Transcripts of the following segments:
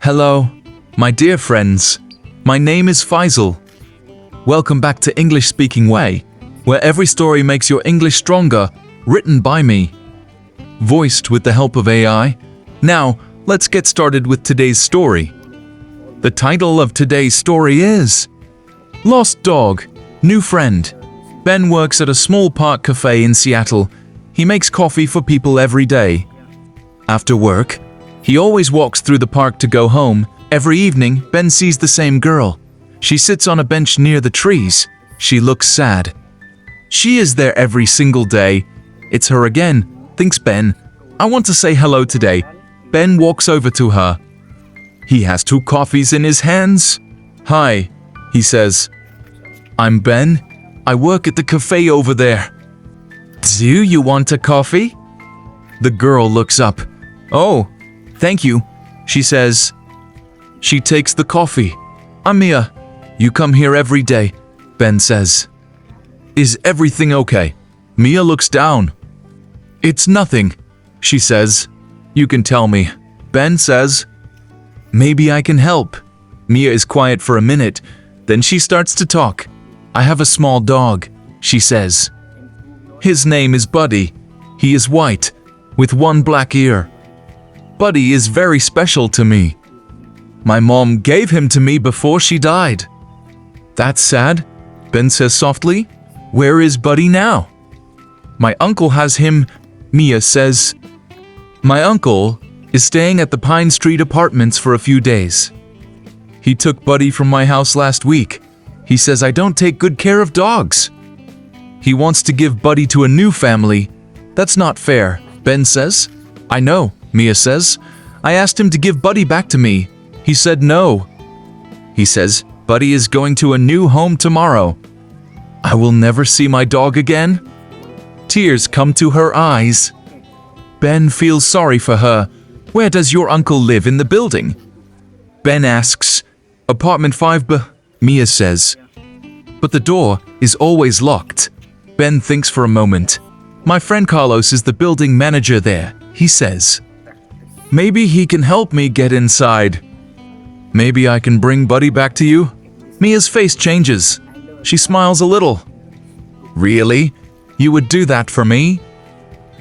Hello, my dear friends. My name is Faisal. Welcome back to English Speaking Way, where every story makes your English stronger, written by me. Voiced with the help of AI. Now, let's get started with today's story. The title of today's story is Lost Dog, New Friend. Ben works at a small park cafe in Seattle. He makes coffee for people every day. After work, he always walks through the park to go home. Every evening, Ben sees the same girl. She sits on a bench near the trees. She looks sad. She is there every single day. It's her again, thinks Ben. I want to say hello today. Ben walks over to her. He has 2 coffees in his hands. Hi, he says. I'm Ben. I work at the cafe over there. Do you want a coffee? The girl looks up. Oh, thank you, she says. She takes the coffee. I'm Mia. You come here every day, Ben says. Is everything okay? Mia looks down. It's nothing, she says. You can tell me, Ben says. Maybe I can help. Mia is quiet for a minute, then she starts to talk. I have a small dog, she says. His name is Buddy. He is white, with 1 black ear. Buddy is very special to me. My mom gave him to me before she died. That's sad, Ben says softly. Where is Buddy now? My uncle has him, Mia says. My uncle is staying at the Pine Street apartments for a few days. He took Buddy from my house last week. He says I don't take good care of dogs. He wants to give Buddy to a new family. That's not fair, Ben says. I know, Mia says. I asked him to give Buddy back to me. He said no. He says Buddy is going to a new home tomorrow. I will never see my dog again. Tears come to her eyes. Ben feels sorry for her. Where does your uncle live in the building? Ben asks. Apartment 5B, Mia says. But the door is always locked. Ben thinks for a moment. My friend Carlos is the building manager there, he says. Maybe he can help me get inside. Maybe I can bring Buddy back to you? Mia's face changes. She smiles a little. Really? You would do that for me?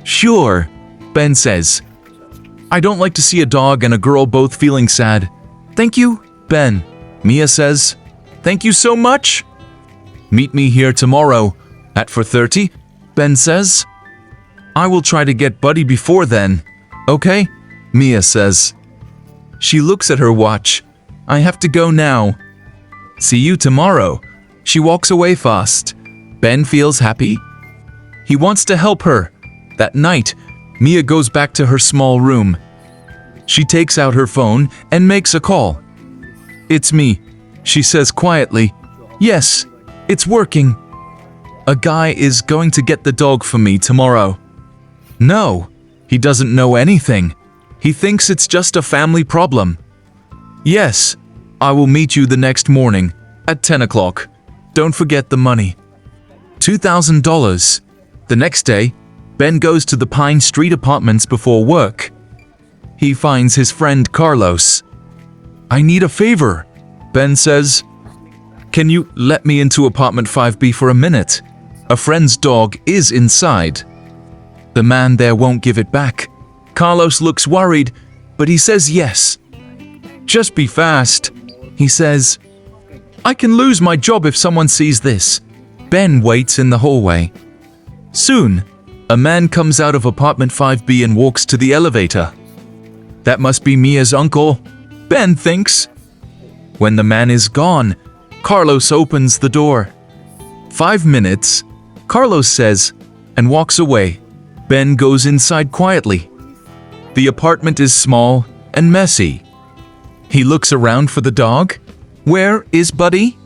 Sure, Ben says. I don't like to see a dog and a girl both feeling sad. Thank you, Ben, Mia says. Thank you so much. Meet me here tomorrow at 4:30, Ben says. I will try to get Buddy before then. Okay, Mia says. She looks at her watch. I have to go now. See you tomorrow. She walks away fast. Ben feels happy. He wants to help her. That night, Mia goes back to her small room. She takes out her phone and makes a call. It's me, she says quietly. Yes, it's working. A guy is going to get the dog for me tomorrow. No, he doesn't know anything. He thinks it's just a family problem. Yes, I will meet you the next morning at 10 o'clock. Don't forget the money. $2,000. The next day, Ben goes to the Pine Street apartments before work. He finds his friend Carlos. I need a favor, Ben says. Can you let me into apartment 5B for a minute? A friend's dog is inside. The man there won't give it back. Carlos looks worried, but he says yes. Just be fast, he says. I can lose my job if someone sees this. Ben waits in the hallway. Soon, a man comes out of apartment 5B and walks to the elevator. That must be Mia's uncle, Ben thinks. When the man is gone, Carlos opens the door. 5 minutes, Carlos says, and walks away. Ben goes inside quietly. The apartment is small and messy. He looks around for the dog. Where is Buddy?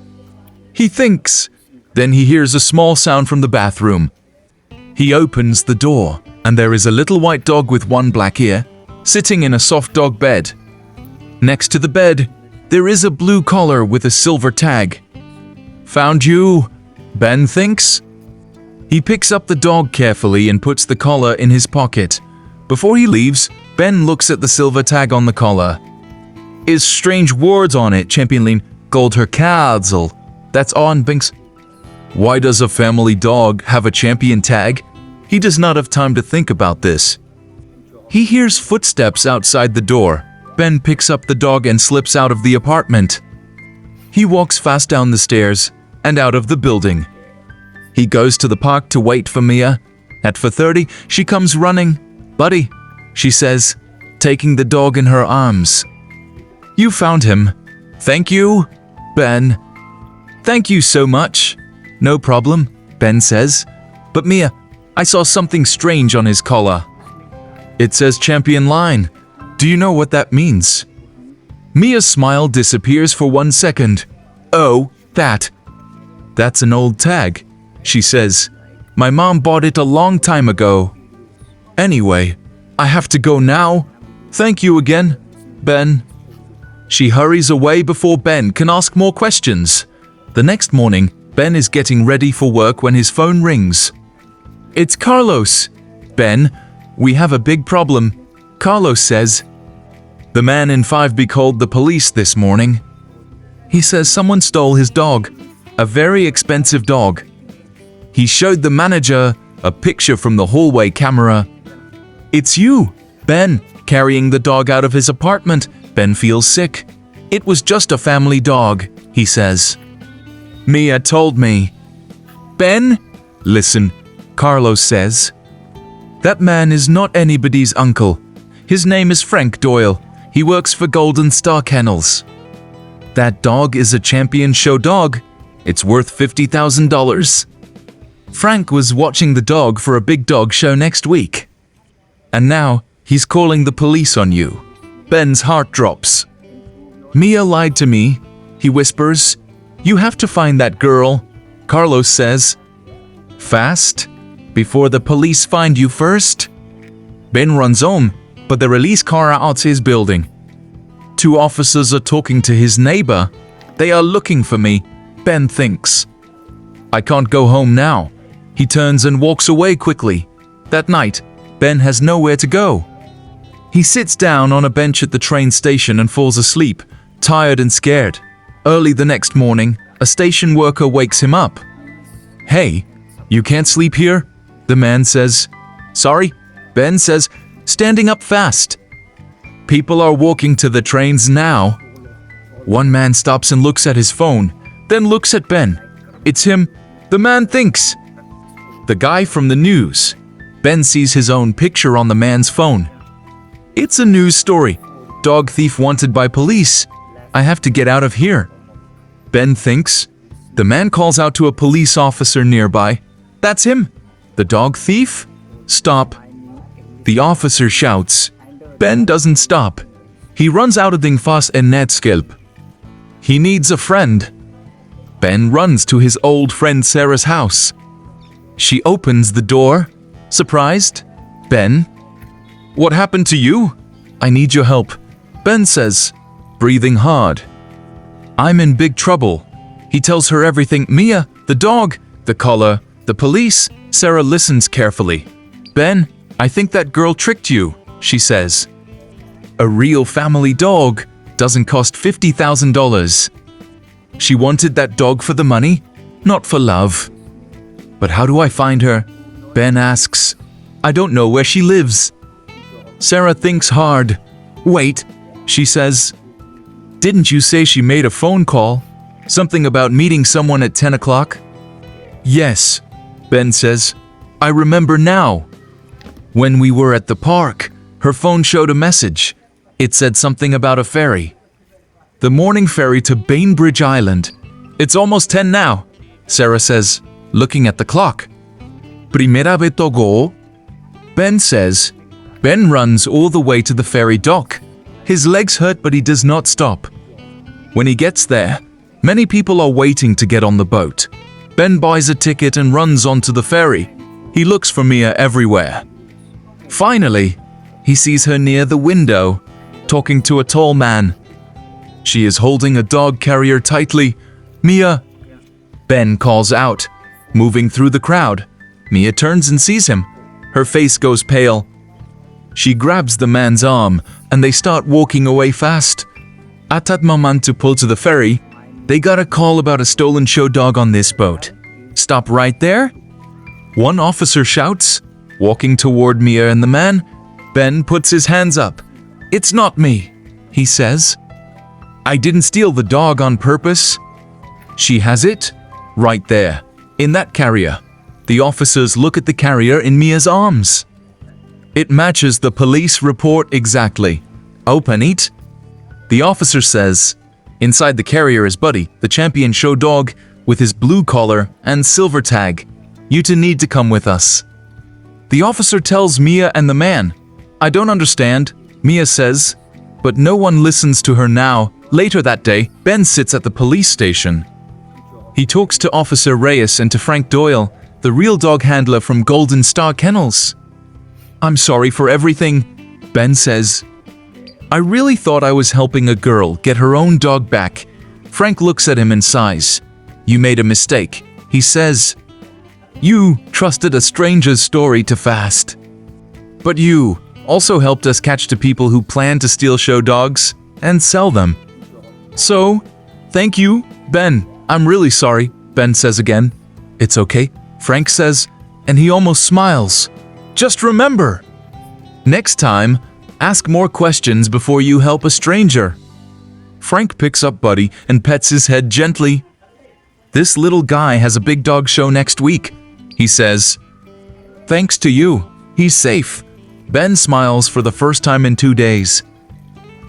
He thinks. Then he hears a small sound from the bathroom. He opens the door, and there is a little white dog with 1 black ear, sitting in a soft dog bed. Next to the bed, there is a blue collar with a silver tag. Found you, Ben thinks. He picks up the dog carefully and puts the collar in his pocket. Before he leaves, Ben looks at the silver tag on the collar. is strange words on it. Championline called her Kazel. That's on Binks. Why does a family dog have a champion tag? He does not have time to think about this. He hears footsteps outside the door. Ben picks up the dog and slips out of the apartment. He walks fast down the stairs and out of the building. He goes to the park to wait for Mia. At 4:30, she comes running. "Buddy," she says, taking the dog in her arms. "You found him." "Thank you, Ben." "Thank you so much." "No problem," Ben says. "But Mia, I saw something strange on his collar." "It says champion line. Do you know what that means?" Mia's smile disappears for 1 second. "Oh, that's an old tag," she says. "My mom bought it a long time ago. Anyway, I have to go now. Thank you again, Ben." She hurries away before Ben can ask more questions. The next morning, Ben is getting ready for work when his phone rings. "It's Carlos." "Ben, we have a big problem," Carlos says. "The man in 5B called the police this morning. He says someone stole his dog, a very expensive dog. He showed the manager a picture from the hallway camera. It's you, Ben, carrying the dog out of his apartment." Ben feels sick. "It was just a family dog," he says. "Mia told me." "Ben, listen," Carlos says. "That man is not anybody's uncle. His name is Frank Doyle. He works for Golden Star Kennels. That dog is a champion show dog. It's worth $50,000. Frank was watching the dog for a big dog show next week. And now he's calling the police on you." Ben's heart drops. "Mia lied to me," he whispers. "You have to find that girl," Carlos says. "Fast, before the police find you first." Ben runs home, but the release car outside his building. 2 officers are talking to his neighbor. "They are looking for me," Ben thinks. "I can't go home now." He turns and walks away quickly. That night, Ben has nowhere to go. He sits down on a bench at the train station and falls asleep, tired and scared. Early the next morning, a station worker wakes him up. "Hey, you can't sleep here?" the man says. "Sorry," Ben says, standing up fast. "People are walking to the trains now." One man stops and looks at his phone, then looks at Ben. It's him, the man thinks. The guy from the news. Ben sees his own picture on the man's phone. It's a news story. "Dog thief wanted by police. I have to get out of here." Ben thinks. The man calls out to a police officer nearby. "That's him. The dog thief? Stop." The officer shouts. Ben doesn't stop. He runs out of the fast and Netskelp. He needs a friend. Ben runs to his old friend Sarah's house. She opens the door. Surprised? "Ben? What happened to you?" "I need your help," Ben says, breathing hard. "I'm in big trouble." He tells her everything. Mia, the dog, the collar, the police. Sarah listens carefully. "Ben, I think that girl tricked you," she says. "A real family dog doesn't cost $50,000. She wanted that dog for the money, not for love." "But how do I find her?" Ben asks. "I don't know where she lives." Sarah thinks hard. "Wait," she says. "Didn't you say she made a phone call? Something about meeting someone at 10 o'clock? "Yes," Ben says. "I remember now. When we were at the park, her phone showed a message. It said something about a ferry. The morning ferry to Bainbridge Island. It's almost 10 now," Sarah says, looking at the clock. "Primera vez to go?" Ben says. Ben runs all the way to the ferry dock. His legs hurt, but he does not stop. When he gets there, many people are waiting to get on the boat. Ben buys a ticket and runs onto the ferry. He looks for Mia everywhere. Finally, he sees her near the window, talking to a tall man. She is holding a dog carrier tightly. "Mia!" Ben calls out, moving through the crowd. Mia turns and sees him. Her face goes pale. She grabs the man's arm, and they start walking away fast. At that moment to pull to the ferry, they got a call about a stolen show dog on this boat. Stop right there. One officer shouts, walking toward Mia and the man. Ben puts his hands up. It's not me, he says. I didn't steal the dog on purpose. She has it right there, in that carrier. The officers look at the carrier in Mia's arms. It matches the police report exactly. Open it. The officer says, inside the carrier is Buddy, the champion show dog, with his blue collar and silver tag. You two need to come with us. The officer tells Mia and the man. I don't understand, Mia says, but no one listens to her now. Later that day, Ben sits at the police station. He talks to Officer Reyes and to Frank Doyle, the real dog handler from Golden Star Kennels. I'm sorry for everything, Ben says. I really thought I was helping a girl get her own dog back. Frank looks at him and sighs. You made a mistake, he says. You trusted a stranger's story too fast. But you also helped us catch the people who plan to steal show dogs and sell them. So, thank you, Ben. I'm really sorry, Ben says again. It's okay, Frank says, and he almost smiles. Just remember, next time, ask more questions before you help a stranger. Frank picks up Buddy and pets his head gently. This little guy has a big dog show next week, he says. Thanks to you, he's safe. Ben smiles for the first time in 2 days.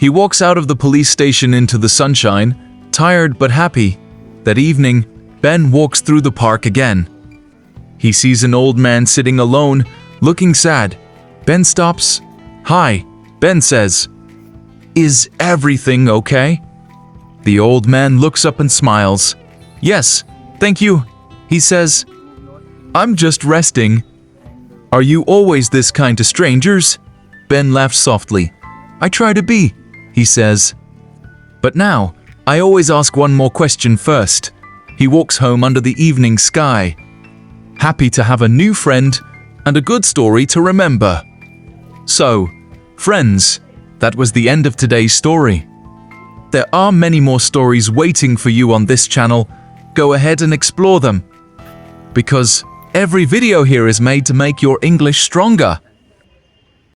He walks out of the police station into the sunshine, tired but happy. That evening, Ben walks through the park again. He sees an old man sitting alone, looking sad. Ben stops. Hi, Ben says. Is everything okay? The old man looks up and smiles. Yes, thank you, he says. I'm just resting. Are you always this kind to strangers? Ben laughs softly. I try to be, he says. But now, I always ask one more question first. He walks home under the evening sky, happy to have a new friend and a good story to remember. So, friends, that was the end of today's story. There are many more stories waiting for you on this channel. Go ahead and explore them. Because every video here is made to make your English stronger.